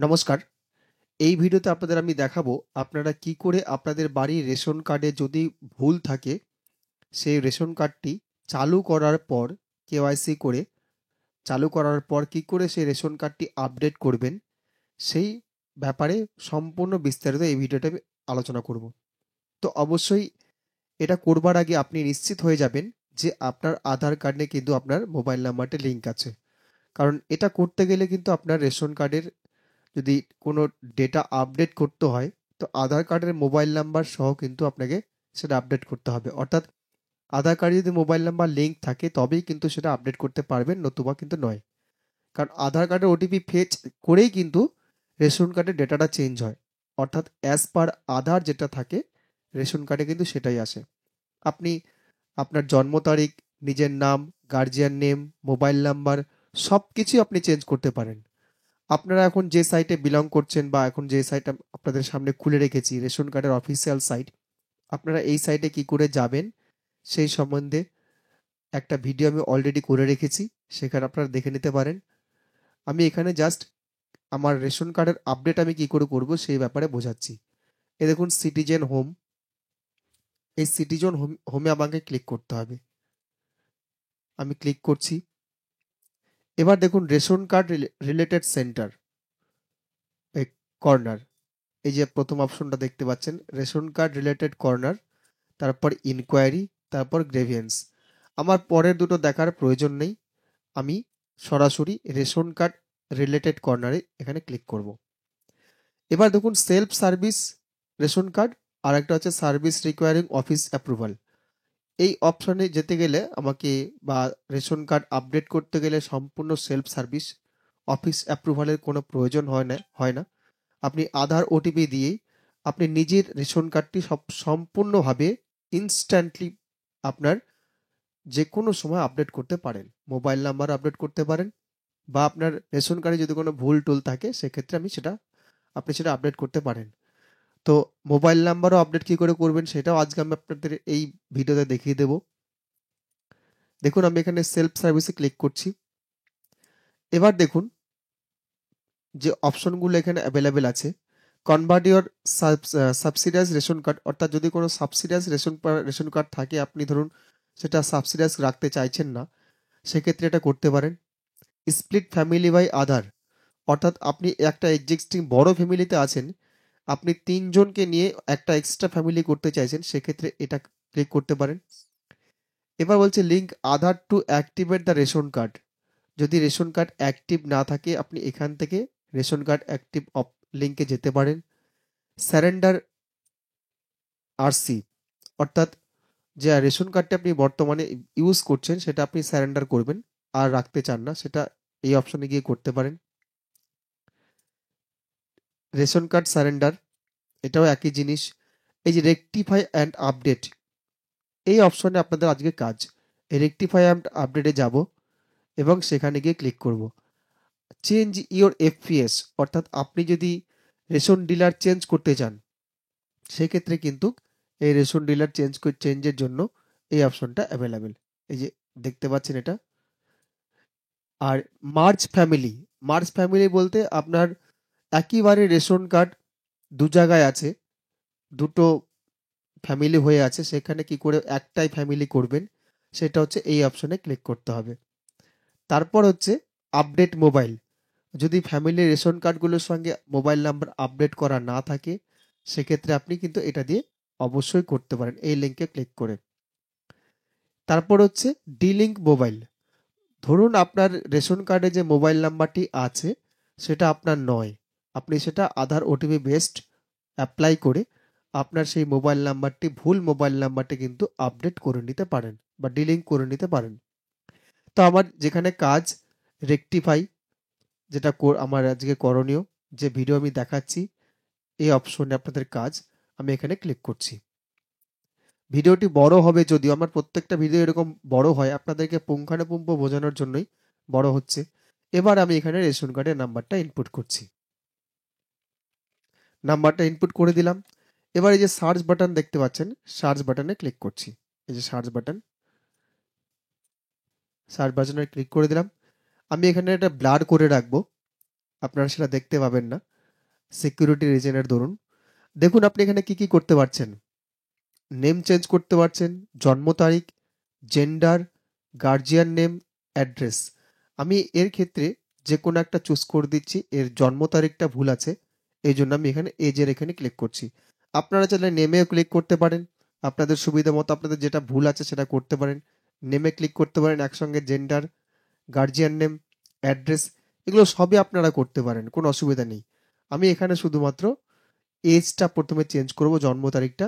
নমস্কার। এই ভিডিওতে আপনাদের আমি দেখাবো আপনারা কি করে আপনাদের বাড়ির রেশন কার্ডে যদি ভুল থাকে, সেই রেশন কার্ডটি চালু করার পর কেওয়াইসি করে চালু করার পর কি করে সেই রেশন কার্ডটি আপডেট করবেন, সেই ব্যাপারে সম্পূর্ণ বিস্তারিত এই ভিডিওতে আমি আলোচনা করব। তো অবশ্যই এটা করবার আগে আপনি নিশ্চিত হয়ে যাবেন যে আপনার আধার কার্ডে কিন্তু আপনার মোবাইল নাম্বারটি লিঙ্ক আছে। কারণ এটা করতে গেলে কিন্তু আপনার রেশন কার্ডের যদি কোনো ডেটা আপডেট করতে হয়, তো আধার কার্ডের মোবাইল নাম্বার সহ কিন্তু আপনাকে সেটা আপডেট করতে হবে। অর্থাৎ আধার কার্ডে যদি মোবাইল নাম্বার লিঙ্ক থাকে তবেই কিন্তু সেটা আপডেট করতে পারবেন, নতুবা কিন্তু নয়। কারণ আধার কার্ডের ওটিপি ফেচ করেই কিন্তু রেশন কার্ডের ডেটাটা চেঞ্জ হয়। অর্থাৎ অ্যাজ পার আধার যেটা থাকে রেশন কার্ডে কিন্তু সেটাই আসে। আপনি আপনার জন্ম তারিখ, নিজের নাম, গার্জিয়ান নেম, মোবাইল নাম্বার সব কিছুই আপনি চেঞ্জ করতে পারেন। আপনারা এখন যে সাইটে বিলং করছেন বা এখন যে সাইট আপনাদের সামনে খুলে রেখেছি রেশন কার্ডের অফিসিয়াল সাইট, আপনারা এই সাইটে কি করে যাবেন সেই সম্বন্ধে একটা ভিডিও আমি অলরেডি করে রেখেছি, সেখানে আপনারা দেখে নিতে পারেন। আমি এখানে জাস্ট আমার রেশন কার্ডের আপডেট আমি কি করে করব সেই ব্যাপারে বোঝাচ্ছি। এই দেখুন সিটিজেন হোম, এই সিটিজেন হোমে আমাকে ক্লিক করতে হবে। আমি ক্লিক করছি। এবার দেখুন রেশন কার্ড রিলেটেড সেন্টার, এই কর্নার, এই যে প্রথম অপশনটা দেখতে পাচ্ছেন রেশন কার্ড রিলেটেড কর্নার, তারপর ইনকোয়ারি, তারপর গ্রেভিয়েন্স। আমার পরের দুটো দেখার প্রয়োজন নেই, আমি সরাসরি রেশন কার্ড রিলেটেড কর্নারে এখানে ক্লিক করব। এবার দেখুন সেলফ সার্ভিস রেশন কার্ড, আর একটা হচ্ছে সার্ভিস রিকোয়ারিং অফিস অ্যাপ্রুভাল। এই অপশনে যেতে গেলে আমাকে বা রেশন কার্ড আপডেট করতে গেলে সম্পূর্ণ সেলফ সার্ভিস, অফিস অ্যাপ্রুভালের কোনো প্রয়োজন হয় না। আপনি আধার ওটিপি দিয়েই আপনি নিজের রেশন কার্ডটি সম্পূর্ণভাবে ইনস্ট্যান্টলি আপনার যে কোনো সময় আপডেট করতে পারেন। মোবাইল নাম্বার আপডেট করতে পারেন, বা আপনার রেশন কার্ডে যদি কোনো ভুল টুল থাকে সেক্ষেত্রে আপনি সেটা আপডেট করতে পারেন। তো মোবাইল নাম্বারও আপডেট কি করে করবেন সেটাও আজকে আমি আপনাদের এই ভিডিওতে দেখিয়ে দেব। দেখুন আমি এখানে সেলফ সার্ভিসে ক্লিক করছি। এবার দেখুন যে অপশনগুলো এখানে অ্যাভেলেবেল আছে, convert your subsidise ration card, অর্থাৎ যদি কোনো সাবসিডাইজ রেশন কার্ড থাকে, আপনি ধরুন সেটা সাবসিডাইজ রাখতে চাইছেন না, সেক্ষেত্রে এটা করতে পারেন। স্প্লিট ফ্যামিলি বাই আধার, অর্থাৎ আপনি একটা এক্সিস্টিং বড় ফ্যামিলিতে আছেন, আপনি তিনজনকে নিয়ে একটা এক্সট্রা ফ্যামিলি করতে চাইছেন, সেক্ষেত্রে এটা ক্লিক করতে পারেন। এবার বলছে link Aadhaar two activate the ration card, যদি রেশন কার্ড অ্যাক্টিভ না থাকে আপনি এখান থেকে রেশন কার্ড অ্যাক্টিভ লিঙ্কে যেতে পারেন। স্যারেন্ডার আরসি, অর্থাৎ যে রেশন কার্ডটা আপনি বর্তমানে ইউজ করছেন সেটা আপনি স্যারেন্ডার করবেন আর রাখতে চান না, সেটা এই অপশনে গিয়ে করতে পারেন। রেশন কার্ড স্যারেন্ডার, এটাও একই জিনিস। এই যে রেকটিফাই অ্যান্ড আপডেট, এই অপশনে আপনাদের আজকে কাজ। এই রেকটিফাই অ্যান্ড আপডেটে যাব এবং সেখানে গিয়ে ক্লিক করব। চেঞ্জ ইওর এফপিএস, অর্থাৎ আপনি যদি রেশন ডিলার চেঞ্জ করতে চান সেক্ষেত্রে কিন্তু এই রেশন ডিলার চেঞ্জের জন্য এই অপশনটা অ্যাভেলেবেল, এই যে দেখতে পাচ্ছেন এটা। আর মার্জ ফ্যামিলি বলতে আপনার একইবারে রেশন কার্ড দু জায়গায় আছে, দুটো ফ্যামিলি হয়ে আছে, সেখানে কি করে একটাই ফ্যামিলি করবেন সেটা হচ্ছে এই অপশনে ক্লিক করতে হবে। তারপর হচ্ছে আপডেট মোবাইল, যদি ফ্যামিলির রেশন কার্ডগুলোর সঙ্গে মোবাইল নাম্বার আপডেট করা না থাকে সেক্ষেত্রে আপনি কিন্তু এটা দিয়ে অবশ্যই করতে পারেন এই লিঙ্কে ক্লিক করে। তারপর হচ্ছে ডিলিঙ্ক মোবাইল, ধরুন আপনার রেশন কার্ডে যে মোবাইল নাম্বারটি আছে সেটা আপনার নয়, আপনি সেটা আধার ওটিপি বেসড অ্যাপ্লাই করে আপনার সেই মোবাইল নাম্বারটি, ভুল মোবাইল নাম্বারটি কিন্তু আপডেট করে নিতে পারেন বা ডিলিঙ্ক করে নিতে পারেন। তো আমার যেখানে কাজ রেকটিফাই, যেটা আমার আজকে করণীয়, যে ভিডিও আমি দেখাচ্ছি এই অপশনে আপনাদের কাজ, আমি এখানে ক্লিক করছি। ভিডিওটি বড় হবে, যদিও আমার প্রত্যেকটা ভিডিও এরকম বড় হয়, আপনাদেরকে পুঙ্খানুপুঙ্খ বোঝানোর জন্যই বড় হচ্ছে। এবার আমি এখানে রেশন কার্ডের নাম্বারটা ইনপুট করছি, নাম্বারটা ইনপুট করে দিলাম। এবার এই যে সার্চ বাটন দেখতে পাচ্ছেন, সার্চ বাটনে ক্লিক করছি। এই যে সার্চ বাটনে ক্লিক করে দিলাম। আমি এখানে একটা ব্লার করে রাখবো, আপনারা সেটা দেখতে পাবেন না। সিকিউরিটি রিজনের দরুন। দেখুন আপনি এখানে কি কি করতে পারছেন। নেম চেঞ্জ করতে পারছেন, জন্ম তারিখ, জেন্ডার, গার্জিয়ান নেম, অ্যাড্রেস। আমি এর ক্ষেত্রে যে কোনো একটা চুজ করে দিচ্ছি। এর জন্ম তারিখটা ভুল আছে, এই জন্য আমি এখানে এজের এখানে ক্লিক করছি। আপনারা চাইলে নেমেও ক্লিক করতে পারেন, আপনাদের সুবিধা মতো আপনাদের যেটা ভুল আছে সেটা করতে পারেন। নেমে ক্লিক করতে পারেন, একসঙ্গে জেন্ডার, গার্জিয়ান নেম, অ্যাড্রেস, এগুলো সবই আপনারা করতে পারেন, কোনো অসুবিধা নেই। আমি এখানে শুধুমাত্র এজটা প্রথমে চেঞ্জ করব, জন্ম তারিখটা,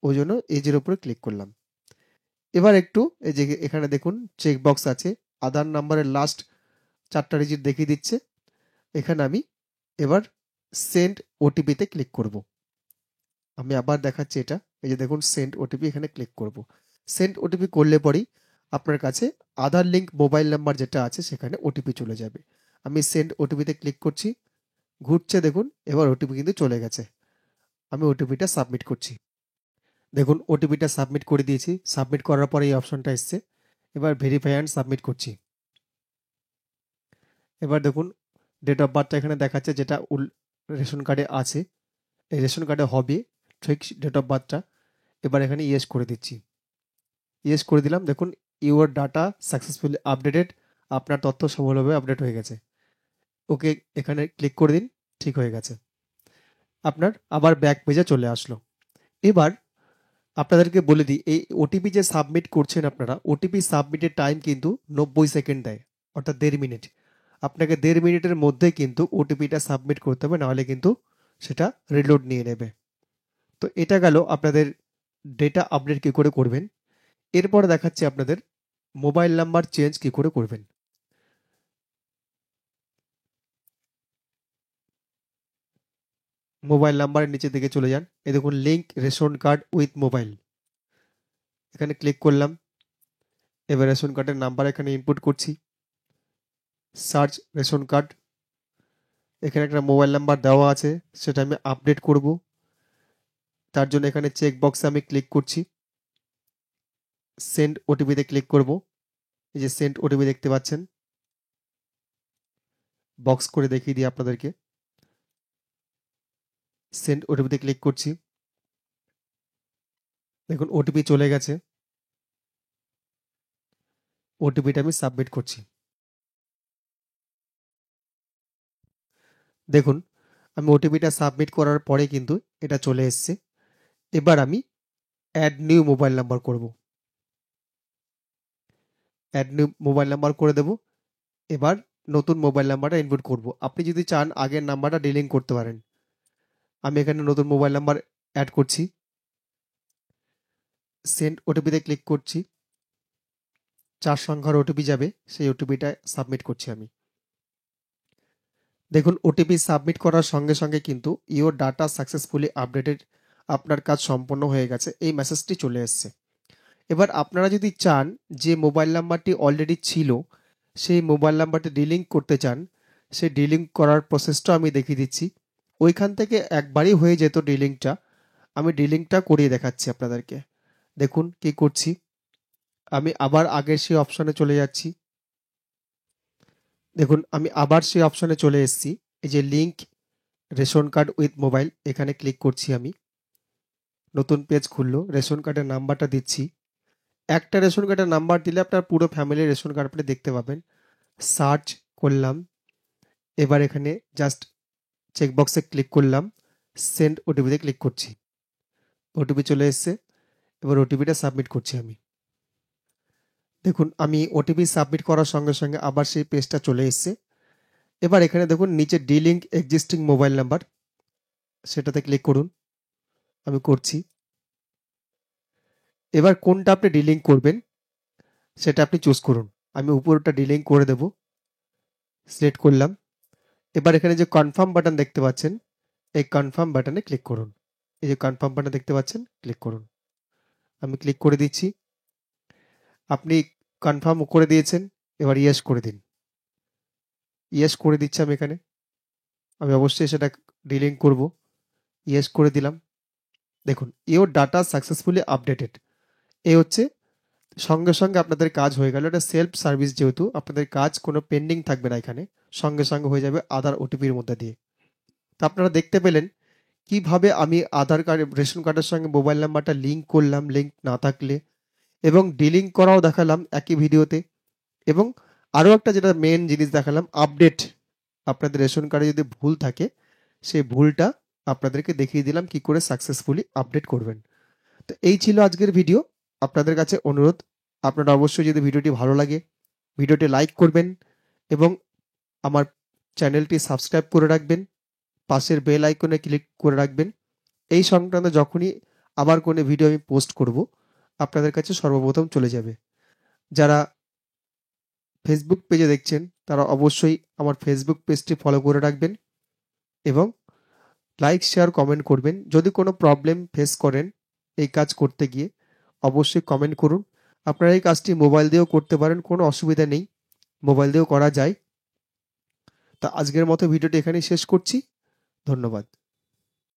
ওই জন্য এজের উপরে ক্লিক করলাম। এবার একটু এই যে এখানে দেখুন চেক বক্স আছে, আধার নাম্বারের লাস্ট 4টা ডিজিট দেখিয়ে দিচ্ছে। এখানে আমি এবার সেন্ড ওটিপিতে ক্লিক করব। আমি আবার দেখাচ্ছি এটা, এই যে দেখুন সেন্ড ওটিপি, এখানে ক্লিক করব। সেন্ড ওটিপি করলে পরেই আপনার কাছে আধার লিঙ্ক মোবাইল নাম্বার যেটা আছে সেখানে ওটিপি চলে যাবে। আমি সেন্ড ওটিপিতে ক্লিক করছি, ঘুরছে দেখুন, এবার ওটিপি কিন্তু চলে গেছে। আমি ওটিপিটা সাবমিট করছি। দেখুন ওটিপিটা সাবমিট করে দিয়েছি, সাবমিট করার পরে এই অপশনটা এসছে। এবার ভেরিফাই অ্যান্ড সাবমিট করছি। এবার দেখুন ডেট অফ বার্থটা এখানে দেখাচ্ছে, যেটা রেশন কার্ডে আছে, এই রেশন কার্ডে হবে ঠিক ডেট অফ বার্থটা। এবার এখানে ইয়েস করে দিচ্ছি। ইয়েস করে দিলাম, দেখুন ইউর ডাটা সাকসেসফুলি আপডেটেড, আপনার তথ্য সফলভাবে আপডেট হয়ে গেছে। ওকে এখানে ক্লিক করে দিন, ঠিক হয়ে গেছে। আপনার আবার ব্যাক পেজে চলে আসলো। এবার আপনাদেরকে বলে দিই, এই ওটিপি যে সাবমিট করছেন আপনারা, ওটিপি সাবমিটের টাইম কিন্তু 90 সেকেন্ড দেয়, অর্থাৎ 1.5 মিনিট। আপনাকে 1.5 মিনিটের মধ্যে কিন্তু ওটিপিটা সাবমিট করতে হবে, নাহলে কিন্তু সেটা রিলোড নিয়ে নেবে। তো এটা গেল আপনাদের ডেটা আপডেট কী করে করবেন। এরপর দেখাচ্ছি আপনাদের মোবাইল নাম্বার চেঞ্জ কী করে করবেন। মোবাইল নাম্বারের নিচের দিকে চলে যান, এই দেখুন link ration card with mobile, এখানে ক্লিক করলাম। এবার রেশন কার্ডের নাম্বার এখানে ইনপুট করছি, সার্চ রেশন কার্ড, এখানে একটা মোবাইল নাম্বার দেওয়া আছে, সেটা আমি আপডেট করব। তার জন্য এখানে চেক বক্সে আমি ক্লিক করছি, সেন্ড ওটিপিতে ক্লিক করব। এই যে সেন্ড ওটিপি দেখতে পাচ্ছেন, বক্স করে দেখিয়ে দিই আপনাদেরকে। সেন্ড ওটিপিতে ক্লিক করছি, দেখুন ওটিপি চলে গেছে। ওটিপিটা আমি সাবমিট করছি। দেখুন আমি ওটিপিটা সাবমিট করার পরে কিন্তু এটা চলে এসছে। এবার আমি অ্যাড নিউ মোবাইল নাম্বার করব, অ্যাড নিউ মোবাইল নাম্বার করে দেব। এবার নতুন মোবাইল নাম্বারটা ইনপুট করব। আপনি যদি চান আগের নাম্বারটা ডিলিট করতে পারেন। আমি এখানে নতুন মোবাইল নাম্বার অ্যাড করছি, সেন্ড ওটিপিতে ক্লিক করছি। 4 সংখ্যার ওটিপি যাবে, সেই ওটিপিটা সাবমিট করছি আমি। দেখুন ওটিপি সাবমিট করার সঙ্গে সঙ্গে কিন্তু ইওর ডাটা সাকসেসফুলি আপডেটেড, আপনার কাজ সম্পন্ন হয়ে গেছে, এই মেসেজটি চলে এসছে। এবার আপনারা যদি চান যে মোবাইল নাম্বারটি অলরেডি ছিল সেই মোবাইল নাম্বারটি ডিলিট করতে চান, সেই ডিলিট করার প্রসেসটা আমি দেখিয়ে দিচ্ছি। ওইখান থেকে একবারই হয়ে যেত ডিলিটটা, আমি ডিলিটটা করিয়ে দেখাচ্ছি আপনাদেরকে। দেখুন কি করছি, আমি আবার আগের সেই অপশনে চলে যাচ্ছি। দেখুন আমি আবার সেই অপশনে চলে এসেছি, এই যে link ration card with mobile, এখানে ক্লিক করছি আমি। নতুন পেজ খুললো, রেশন কার্ডের নাম্বারটা দিচ্ছি। একটা রেশন কার্ডের নাম্বার দিলে আপনার পুরো ফ্যামিলির রেশন কার্ড আপনি দেখতে পাবেন। সার্চ করলাম, এবার এখানে জাস্ট চেকবক্সে ক্লিক করলাম, সেন্ড ওটিপিতে ক্লিক করছি। ওটিপি চলে এসছে, এবার ওটিপিটা সাবমিট করছি আমি। দেখুন আমি ওটিপি সাবমিট করার সঙ্গে সঙ্গে আবার সেই পেজটা চলে এসছে। এবার এখানে দেখুন নিচে ডিলিঙ্ক এক্সিস্টিং মোবাইল নাম্বার, সেটাতে ক্লিক করুন, আমি করছি। এবার কোনটা আপনি ডিলিঙ্ক করবেন সেটা আপনি চুজ করুন। আমি উপরটা ডিলিঙ্ক করে দেব, সিলেক্ট করলাম। এবার এখানে যে কনফার্ম বাটন দেখতে পাচ্ছেন, এই কনফার্ম বাটনে ক্লিক করুন। এই যে কনফার্ম বাটন দেখতে পাচ্ছেন, ক্লিক করুন। আমি ক্লিক করে দিচ্ছি। আপনি কনফার্ম করে দিয়েছেন, এবার ইয়েস করে দিন। ইয়েস করে দিচ্ছি আমি এখানে, আমি অবশ্যই সেটা ডিলিট করব। ইয়েস করে দিলাম। দেখুন ইওর ডাটা সাকসেসফুলি আপডেটেড, এই হচ্ছে সঙ্গে সঙ্গে আপনাদের কাজ হয়ে গেল। এটা সেলফ সার্ভিস, যেহেতু আপনাদের কাজ কোনো পেন্ডিং থাকবে না, এখানে সঙ্গে সঙ্গে হয়ে যাবে আধার ওটিপির মধ্যে দিয়ে। তো আপনারা দেখতে পেলেন কিভাবে আমি আধার কার্ড রেশন কার্ডের সঙ্গে মোবাইল নাম্বারটা লিঙ্ক করলাম, লিঙ্ক না থাকলে, এবং ডিলিঙ্ক করাও দেখালাম একই ভিডিওতে। এবং আরও একটা যেটা মেন জিনিস দেখালাম, আপডেট। আপনাদের রেশন কার্ডে যদি ভুল থাকে সেই ভুলটা আপনাদেরকে দেখিয়ে দিলাম কি করে সাকসেসফুলি আপডেট করবেন। তো এই ছিল আজকের ভিডিও। আপনাদের কাছে অনুরোধ, আপনারা অবশ্যই যদি ভিডিওটি ভালো লাগে ভিডিওটি লাইক করবেন এবং আমার চ্যানেলটি সাবস্ক্রাইব করে রাখবেন, পাশের বেল আইকনে ক্লিক করে রাখবেন। এই সংক্রান্ত যখনই আবার কোনো ভিডিও আমি পোস্ট করব আপনাদের কাছে সর্বপ্রথম চলে যাবে। যারা ফেসবুক পেজে দেখছেন তারা অবশ্যই আমার ফেসবুক পেজটি ফলো করে রাখবেন এবং লাইক শেয়ার কমেন্ট করবেন। যদি কোনো প্রবলেম ফেস করেন এই কাজ করতে গিয়ে অবশ্যই কমেন্ট করুন। আপনারা এই কাজটি মোবাইল দিয়েও করতে পারেন, কোনো অসুবিধা নেই, মোবাইল দিয়েও করা যায়। তা আজকের মতো ভিডিওটি এখানেই শেষ করছি। ধন্যবাদ।